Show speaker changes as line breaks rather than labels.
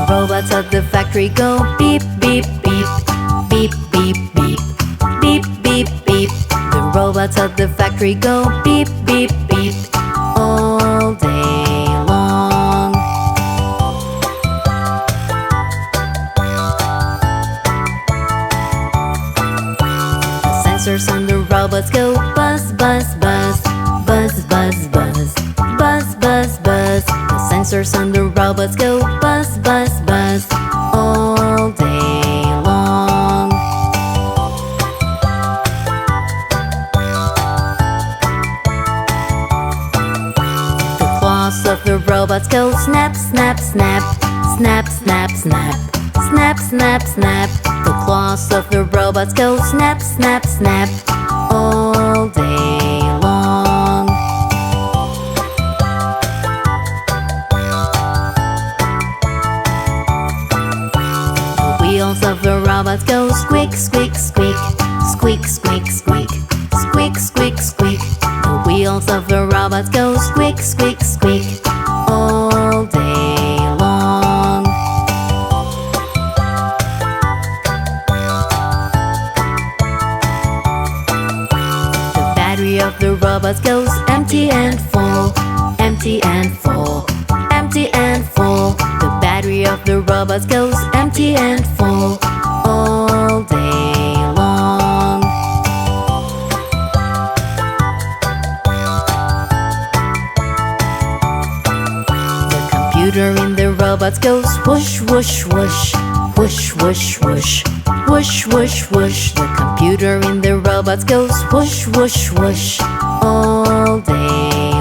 Robots at the factory go beep, beep, beep. Beep, beep, beep. Beep, beep, beep. The robots at the factory go beep, beep, beep all day long. The sensors on the robots go buzz, buzz, buzz. Buzz, buzz, buzz. Buzz, buzz, buzz. The sensors on the robots go buzz, buzz, buzz all day long. The claws of the robots go snap, snap, snap. Snap, snap, snap. Snap, snap, snap. The claws of the robots go snap, snap, snap all day long. The wheels of the robots go squeak, squeak, squeak. Squeak, squeak, squeak. Squeak, squeak, squeak. The wheels of the robots go squeak, squeak, squeak all day long. The battery of the robots goes empty and full. Empty and full. Empty and full. The battery of the robots goes empty and full all day long. The computer in the robots goes whoosh, whoosh, whoosh. Whoosh, whoosh, whoosh. Whoosh, whoosh, whoosh. The computer in the robots goes whoosh, whoosh, whoosh all day